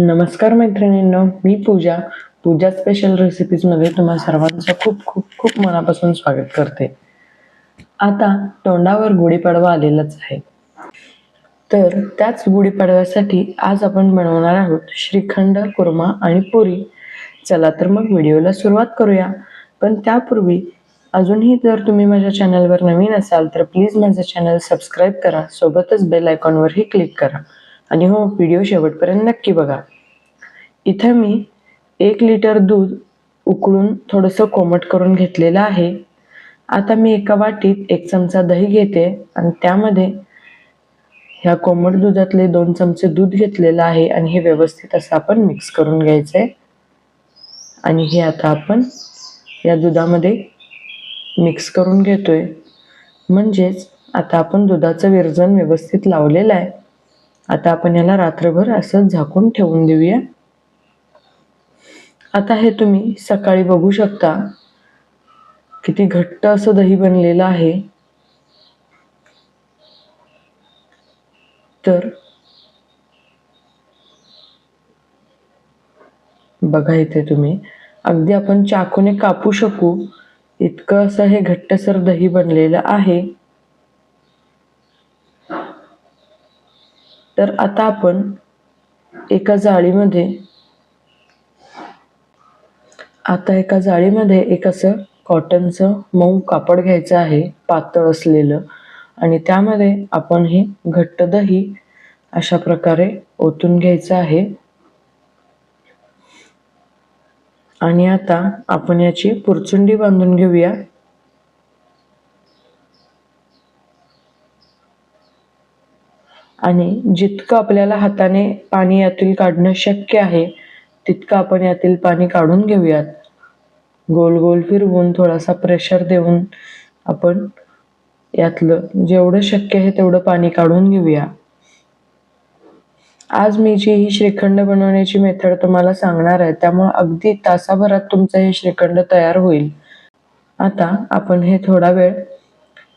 नमस्कार मैत्रिणींनो, मी पूजा स्पेशल रेसिपीजमध्ये तुम्हा सर्वांचं खूप खूप खूप मनापासून स्वागत करते. आता तोंडावर गुढीपाडवा आलेलाच आहे, तर त्याच गुढीपाडव्यासाठी आज आपण बनवणार आहोत श्रीखंड, कुर्मा आणि पुरी. चला तर मग व्हिडिओला सुरुवात करूया. पण त्यापूर्वी अजूनही जर तुम्ही माझ्या चॅनलवर नवीन असाल तर प्लीज माझं चॅनल सबस्क्राईब करा, सोबतच बेल आयकॉनवरही क्लिक करा आणि हो, व्हिडिओ शेवटपर्यंत नक्की बघा. इथे मी 1 लिटर दूध उकळून थोडंसं कोमट करून घेतलेलं आहे. आता मी एका वाटीत 1 चमचा दही घेते आणि त्यामध्ये ह्या कोमट दुधातले 2 चमचे दूध घेतलेलं आहे आणि हे व्यवस्थित असं आपण मिक्स करून घ्यायचंय. आणि हे आता आपण या दुधामध्ये मिक्स करून घेतोय. म्हणजेच आता आपण दुधाचं विरजण व्यवस्थित लावलेलं आहे. आता आपण याला रात्रभर असं झाकून ठेवून देऊया. आता हे तुम्ही सकाळी बघू शकता, किती घट्ट असं दही बनलेलं आहे. तर बघा, इथे तुम्ही अगदी आपण चाकूने कापू शकू इतकं असं हे घट्टसर दही बनलेलं आहे. तर आता आपण एका जाळीमध्ये एक असं कॉटनचं मऊ कापड घ्यायचं आहे, पातळ असलेलं, आणि त्यामध्ये आपण हे घट्ट दही अशा प्रकारे ओतून घ्यायचं आहे. आणि आता आपण याची पुरचुंडी बांधून घेऊया. आणि जितकं आपल्याला हाताने पाणी यातील काढणं शक्य आहे तितकं आपण यातील पाणी काढून घेऊयात. गोल गोल फिरवून थोडासा प्रेशर देऊन आपण यातलं जेवढं शक्य आहे तेवढं पाणी काढून घेऊया. आज मी जी ही श्रीखंड बनवण्याची मेथड तुम्हाला सांगणार आहे, त्यामुळे अगदी तासाभरात तुमचं हे श्रीखंड तयार होईल. आता आपण हे थोडा वेळ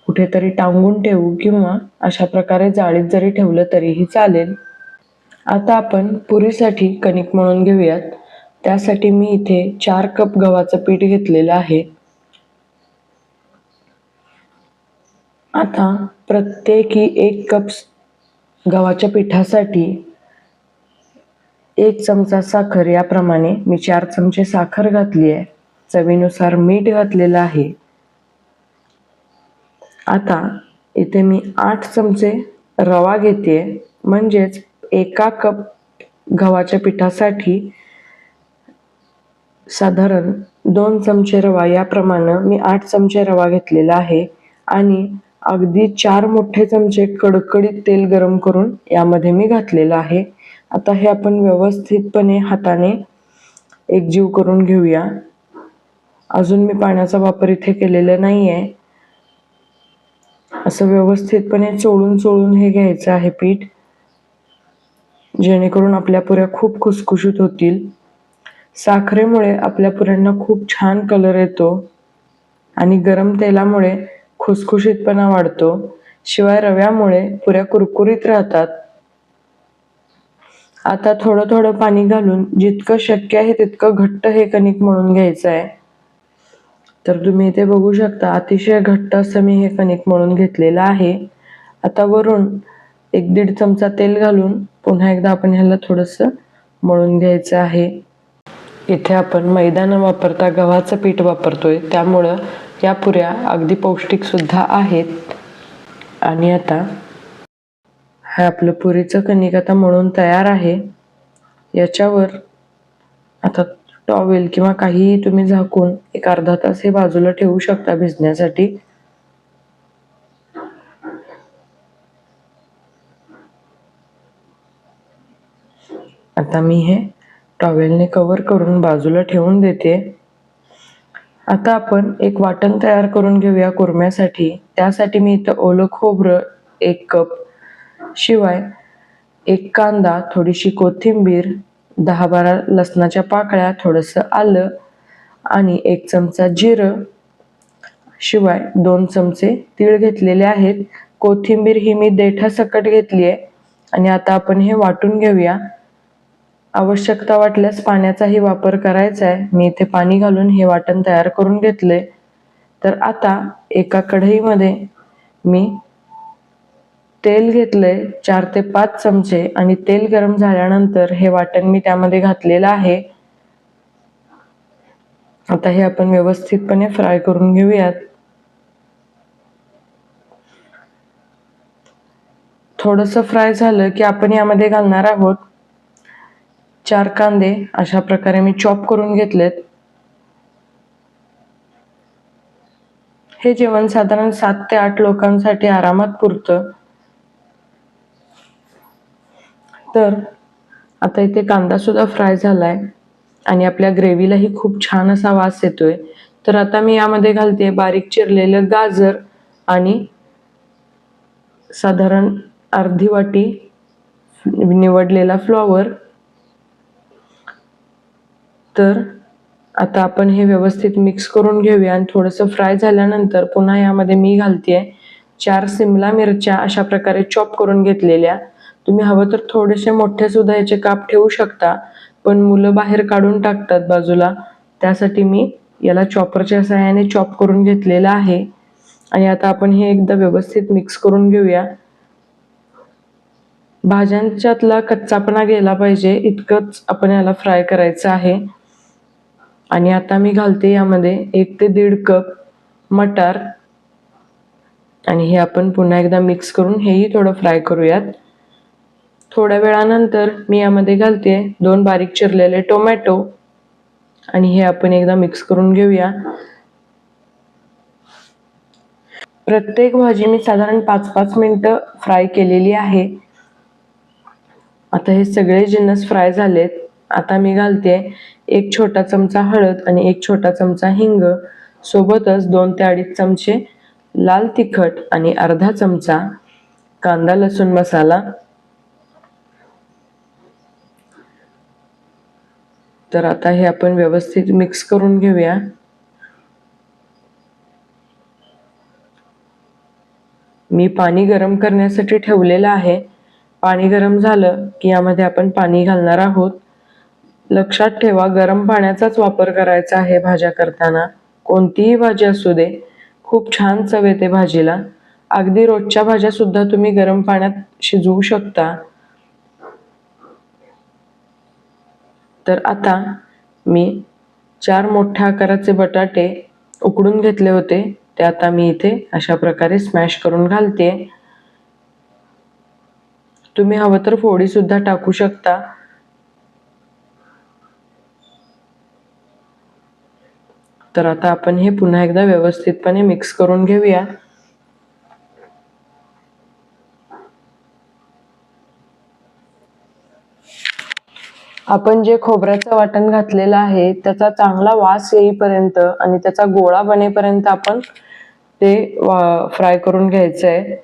कुठेतरी टांगून ठेवू किंवा अशा प्रकारे जाळीत जरी ठेवलं तरीही चालेल. आता आपण पुरीसाठी कणिक मळून घेऊयात. त्यासाठी मी इथे 4 कप गव्हाचं पीठ घेतलेलं आहे. आता प्रत्येकी 1 कप गव्हाच्या पिठासाठी 1 चमचा साखर, याप्रमाणे मी 4 चमचे साखर घातली आहे. चवीनुसार मीठ घातलेलं आहे. आता इथे मी 8 चमचे रवा घेते, म्हणजेच 1 कप गव्हाच्या पिठासाठी साधारण 2 चमचे रवा, याप्रमाणे मी 8 चमचे रवा घेतलेला आहे. आणि अगदी 4 मोठे चमचे कडकडीत तेल गरम करून यामध्ये मी घातलेलं आहे. आता हे आपण व्यवस्थितपणे हाताने एकजीव करून घेऊया. अजून मी पाण्याचा वापर इथे केलेला नाही आहे. असं व्यवस्थितपणे चोळून हे घ्यायचं आहे पीठ, जेणेकरून आपल्या पुऱ्या खूप खुसखुशीत होतील. साखरेमुळे आपल्या पुऱ्यांना खूप छान कलर येतो आणि गरम तेलामुळे खुसखुशीतपणा वाढतो. शिवाय रव्यामुळे पुऱ्या कुरकुरीत राहतात. आता थोडं थोडं पाणी घालून जितकं शक्य आहे तितकं घट्ट हे कणिक मळून घ्यायचं आहे. तर तुम्ही इथे बघू शकता, अतिशय घट्ट असं मी हे कणिक मळून घेतलेलं आहे. आता वरून 1-1.5 चमचा तेल घालून पुन्हा एकदा आपण ह्याला थोडंसं मळून घ्यायचं आहे. इथे आपण मैदा न वापरता गव्हाचं पीठ वापरतोय, त्यामुळं या पुऱ्या अगदी पौष्टिक सुद्धा आहेत. आणि आता हे आपलं पुरीचं कणिक आता मळून तयार आहे. याच्यावर आता टॉवेल किंवा काहीही तुम्ही झाकून एक अर्धा तास हे बाजूला ठेवू शकता भिजण्यासाठी. आता मी हे टॉवेलने कव्हर करून बाजूला ठेवून देते. आता आपण एक वाटण तयार करून घेऊया कुर्म्यासाठी. त्यासाठी मी इथं ओलं खोबरं 1 कप, शिवाय 1 कांदा, थोडीशी कोथिंबीर, 10-12 लसणाच्या पाकळ्या, थोडंसं आलं आणि 1 चमचा जिरं, शिवाय 2 चमचे तीळ घेतलेले आहेत. कोथिंबीर ही मी देठासकट घेतली आहे. आणि आता आपण हे वाटून घेऊया. आवश्यकता वाटल्यास पाण्याचाही वापर करायचा आहे. मी इथे पाणी घालून हे वाटण तयार करून घेतले. तर आता एका कढईमध्ये मी तेल घेतलंय 4 ते 5 चमचे आणि तेल गरम झाल्यानंतर हे वाटण मी त्यामध्ये घातलेलं आहे. आता हे आपण व्यवस्थितपणे फ्राय करून घेऊयात. थोडंसं फ्राय झालं की आपण यामध्ये घालणार आहोत 4 कांदे. अशा प्रकारे मी चॉप करून घेतलेत. हे जेवण साधारण 7 ते 8 लोकांसाठी आरामात पुरतं. तर आता इथे कांदा सुद्धा फ्राय झालाय आणि आपल्या ग्रेव्हीलाही खूप छान असा वास येतोय. तर आता मी यामध्ये घालते बारीक चिरलेलं गाजर आणि साधारण अर्धी वाटी निवडलेला फ्लॉवर. तर आता आपण हे व्यवस्थित मिक्स करून घेऊया आणि थोडंसं फ्राय झाल्यानंतर पुन्हा यामध्ये मी घालतेय 4 सिमला मिरच्या अशा प्रकारे चॉप करून घेतलेल्या. तुम्ही हवं तर थोडेसे मोठे सुद्धा याचे काप ठेवू शकता, पण मुलं बाहेर काढून टाकतात बाजूला, त्यासाठी मी याला चॉपरच्या सहाय्याने चॉप करून घेतलेलं आहे. आणि आता आपण हे एकदा व्यवस्थित मिक्स करून घेऊया. भाज्यांच्यातला कच्चापणा गेला पाहिजे इतकंच आपण याला फ्राय करायचं आहे. आणि आता मी घालते यामध्ये 1 ते 1.5 कप मटार आणि हे आपण पुन्हा एकदा मिक्स करून हेही थोडं फ्राय करूयात. थोड्या वेळानंतर मी यामध्ये घालते 2 बारीक चिरलेले टोमॅटो आणि हे आपण एकदा मिक्स करून घेऊया. प्रत्येक भाजी मी साधारण 5-5 मिनिटं फ्राय केलेली आहे. आता हे सगळे जिन्नस फ्राय झालेत. आता मी घालते 1 छोटा चमचा हळद आणि 1 छोटा चमचा हिंग, सोबतच 2 ते 2.5 चमचे लाल तिखट आणि अर्धा चमचा कांदा लसूण मसाला. तर आता हे आपण व्यवस्थित मिक्स करून घेऊया. मी पाणी गरम करण्यासाठी ठेवलेलं आहे. पाणी गरम झालं की यामध्ये आपण पाणी घालणार आहोत. लक्षात ठेवा, गरम पाण्याचाच वापर करायचा आहे भाज्या करताना. कोणतीही भाजी असू दे, खूप छान चव येते भाजीला. अगदी रोजच्या भाज्या सुद्धा तुम्ही गरम पाण्यात शिजवू शकता. तर आता मी 4 मोठ्या आकाराचे बटाटे उकडून घेतले होते, ते आता मी इथे अशा प्रकारे स्मॅश करून घालते. तुम्ही हवं तर फोडी सुद्धा टाकू शकता. तर आता आपण हे पुन्हा एकदा व्यवस्थितपणे मिक्स करून घेऊया. आपण जे खोबऱ्याचं वाटण घातलेलं आहे त्याचा चांगला वास येईपर्यंत आणि त्याचा गोळा बनेपर्यंत आपण ते फ्राय करून घ्यायचं आहे.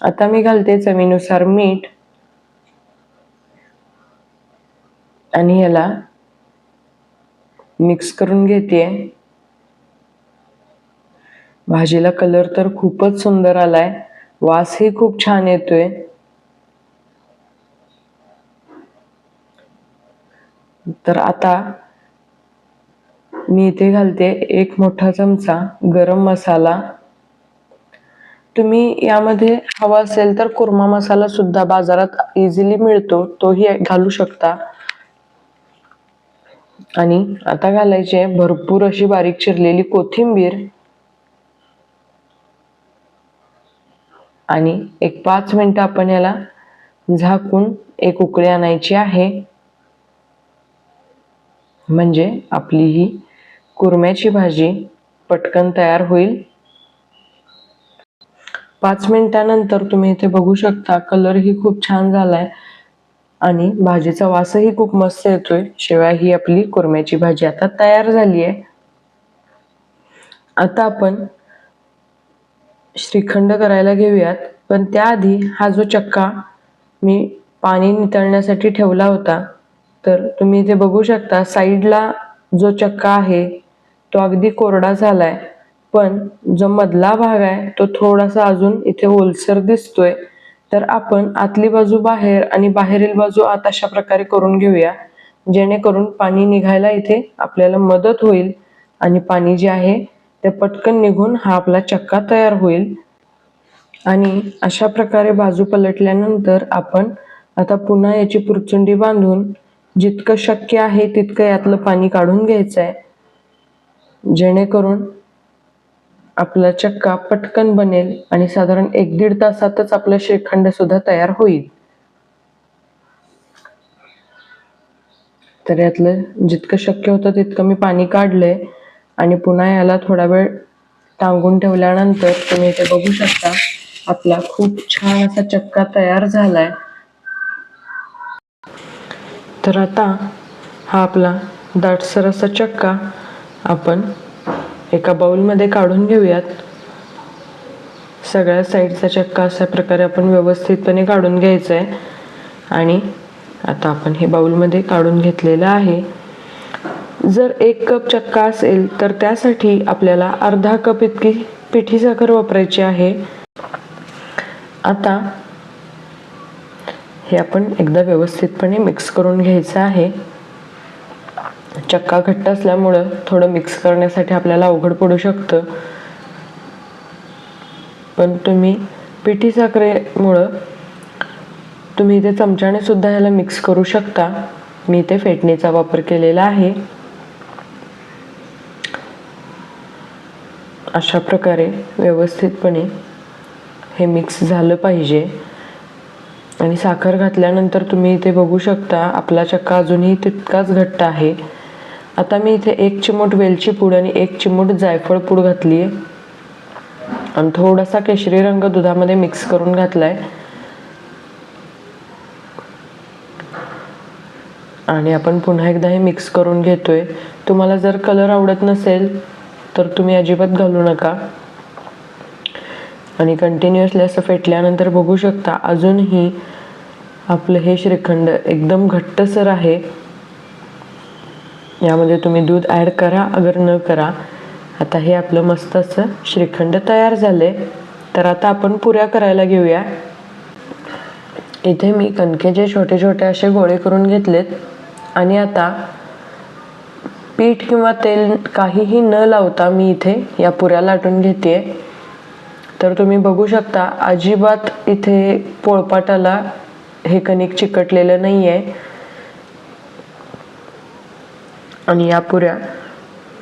आता मी घालते चवीनुसार मीठ आणि याला मिक्स करून घेते. भाजीला कलर तर खूपच सुंदर आलाय, वासही खूप छान येतोय. तर आता मी इथे घालते 1 मोठा चमचा गरम मसाला. तुम्ही यामध्ये हवा असेल तर कुर्मा मसाला सुद्धा बाजारात इझिली मिळतो, तोही घालू शकता. आणि आता घालायची आहे भरपूर अशी बारीक चिरलेली कोथिंबीर आणि 5 मिनिटं आपण याला झाकून एक उकळी आणायची आहे. म्हणजे आपली ही कुर्म्याची भाजी पटकन तयार होईल. 5 मिनिटानंतर तुम्ही इथे बघू शकता कलरही खूप छान झालाय आणि भाजीचा वासही खूप मस्त येतोय. शिवाय ही आपली कुर्म्याची भाजी आता तयार झाली आहे. आता आपण श्रीखंड करायला घेऊयात, पण त्याआधी हा जो चक्का मी पाणी नितळण्यासाठी ठेवला होता, तर तुम्ही इथे बघू शकता साईडला जो चक्का आहे तो अगदी कोरडा झालाय, पण जो मधला भाग आहे तो थोडासा अजून इथे ओलसर दिसतोय. तर आपण आतली बाजू बाहेर आणि बाहेरील बाजू आत अशा प्रकारे करून घेऊया. जेणेकरून पाणी निघायला इथे आपल्याला मदत होईल आणि पाणी जे आहे ते पटकन निघून हा आपला चक्का तयार होईल. आणि अशा प्रकारे बाजू पलटल्यानंतर आपण आता पुन्हा याची पुरचुंडी बांधून जितकं शक्य आहे तितकं यातलं पाणी काढून घ्यायचं आहे, जेणेकरून आपला चक्का पटकन बनेल आणि साधारण 1-1.5 तासातच आपलं श्रीखंड सुद्धा तयार होईल. तर यातलं जितकं शक्य होतं तितकं मी पाणी काढलंय आणि पुन्हा याला थोडा वेळ टांगून ठेवल्यानंतर तुम्ही इथे बघू शकता आपला खूप छान असा चक्का तयार झालाय. तर आता हा आपला दाटसर असा चक्का आपण एका बाउलमध्ये काढून घेऊयात. सगळ्या साईडचा चक्का अशा प्रकारे आपण व्यवस्थितपणे काढून घ्यायचा आहे. आणि आता आपण हे बाउलमध्ये काढून घेतलेलं आहे. जर 1 कप चक्का असेल तर त्यासाठी आपल्याला अर्धा कप इतकी पिठी साखर वापरायची आहे. आता हे आपण एकदा व्यवस्थितपणे मिक्स करून घ्यायचं आहे. चक्का घट्ट असल्यामुळं थोडं मिक्स करण्यासाठी आपल्याला अवघड पडू शकतं, पण तुम्ही पिठी साखरेमुळं तुम्ही इथे चमच्याने सुद्धा ह्याला मिक्स करू शकता. मी इथे फेटणीचा वापर केलेला आहे. अशा प्रकारे व्यवस्थितपणे हे मिक्स झालं पाहिजे. आणि साखर घातल्यानंतर तुम्ही इथे बघू शकता आपला चक्का अजूनही तितकाच घट्ट आहे. आता मी इथे 1 चिमूट वेलची पूड आणि 1 चिमूट जायफळ पूड घातली आहे आणि थोडासा केशरी रंग दुधामध्ये मिक्स करून घातलाय. आणि आपण पुन्हा एकदा हे मिक्स करून घेतोय. तुम्हाला जर कलर आवडत नसेल तर तुम्ही अजिबात घालू नका. आणि कंटिन्युअसली असं फेटल्यानंतर बघू शकता अजूनही आपलं हे श्रीखंड एकदम घट्टसर आहे. यामध्ये तुम्ही दूध ॲड करा अगर न करा. आता हे आपलं मस्त असं श्रीखंड तयार झालंय. तर आता आपण पुऱ्या करायला घेऊया. इथे मी कणकेचे छोटे छोटे असे गोळे करून घेतलेत आणि आता पीठ किंवा तेल काहीही न लावता मी इथे या पुऱ्या लाटून घेते. तर तुम्ही बघू शकता अजिबात इथे पोळपाटाला हे कणिक चिकटलेलं नाही आहे आणि या पुऱ्या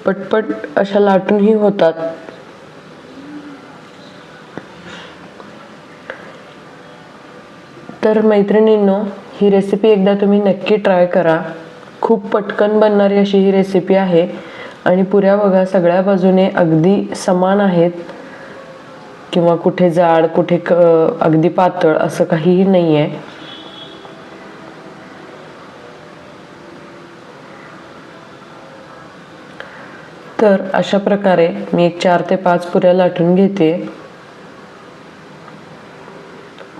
पटपट अशा लाटूनही होतात. तर मैत्रिणींनो, ही रेसिपी एकदा तुम्ही नक्की ट्राय करा. खूप पटकन बनणारी अशी ही रेसिपी आहे. आणि पुऱ्या बघा सगळ्या बाजूने अगदी समान आहेत किंवा कुठे जाड कुठे अगदी पातळ असं काहीही नाही आहे. तर अशा प्रकारे मी 4 ते 5 पुऱ्या लाटून घेते.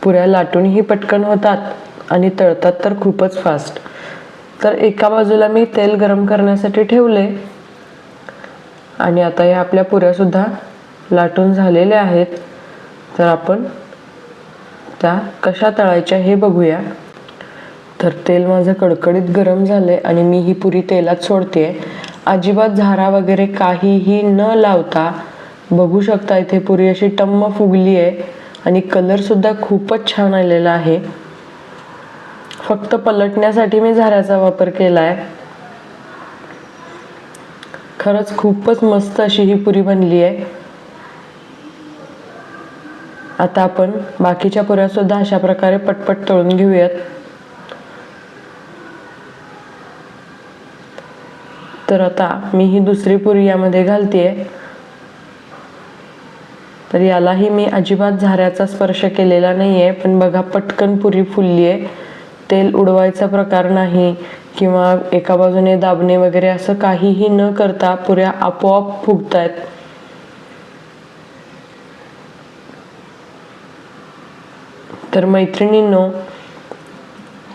पुऱ्या लाटूनही पटकन होतात आणि तळतात तर खूपच फास्ट. तर एका बाजूला मी तेल गरम करण्यासाठी ठेवले आणि आता या आपल्या पुऱ्या सुद्धा लाटून झालेल्या आहेत. तर आपण त्या कशा तळायच्या हे बघूया. तर तेल माझं कडकडीत गरम झालंय आणि मी ही पुरी तेलात सोडते. अजिबात झारा वगैरे काहीही न लावता बघू शकता इथे पुरी अशी टम्म फुगली आहे आणि कलर सुद्धा खूपच छान आलेला आहे. फक्त पलटण्यासाठी मी झाऱ्याचा वापर केलाय. खरंच खूपच मस्त अशी ही पुरी बनली आहे. आता आपण बाकीच्या पुऱ्या सुद्धा अशा प्रकारे पटपट तळून घेऊयात. तर आता मी ही दुसरी पुरी यामध्ये घालतेय. तर यालाही मी अजिबात झाऱ्याचा स्पर्श केलेला नाहीये, पण बघा पटकन पुरी फुलली आहे. तेल उडवायचा प्रकार नाही किंवा एका बाजूने दाबणे वगैरे असं काहीही न करता पुऱ्या आपोआप फुगतायत. तर मैत्रिणींनो,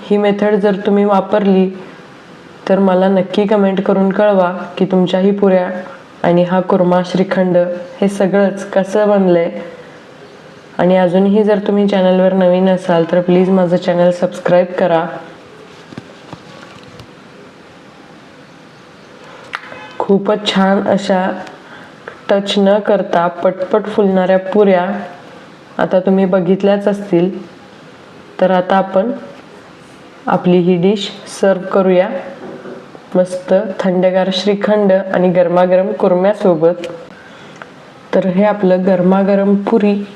ही मेथड जर तुम्ही वापरली तर मला नक्की कमेंट करून कळवा की तुमच्या ही पुऱ्या आणि हा कुर्मा श्रीखंड हे सगळंच कसं बनलंय. आणि अजूनही जर तुम्ही चॅनलवर नवीन असाल तर प्लीज माझं चॅनल सबस्क्राईब करा. खूपच छान अशा टच न करता पटपट फुलणाऱ्या पुऱ्या आता तुम्ही बघितल्याच असतील. तर आता आपण आपली ही डिश सर्व करूया मस्त थंडगार श्रीखंड आणि गरमागरम कुरम्यासोबत. तर हे आपलं गरमागरम पुरी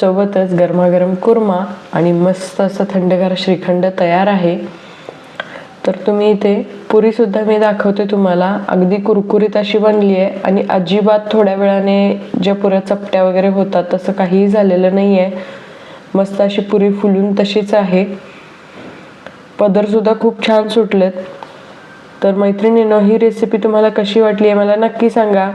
सोबतच गरमागरम कुर्मा आणि मस्त असं थंडगार श्रीखंड तयार आहे. तर तुम्ही इथे पुरीसुद्धा मी दाखवते तुम्हाला, अगदी कुरकुरीत अशी बनली आहे आणि अजिबात थोड्या वेळाने ज्या पुऱ्या चपट्या वगैरे होतात तसं काहीही झालेलं नाही आहे. मस्त अशी पुरी फुलून तशीच आहे. पदरसुद्धा खूप छान सुटलेत. तर मैत्रिणींनो, ही रेसिपी तुम्हाला कशी वाटली आहे मला नक्की सांगा.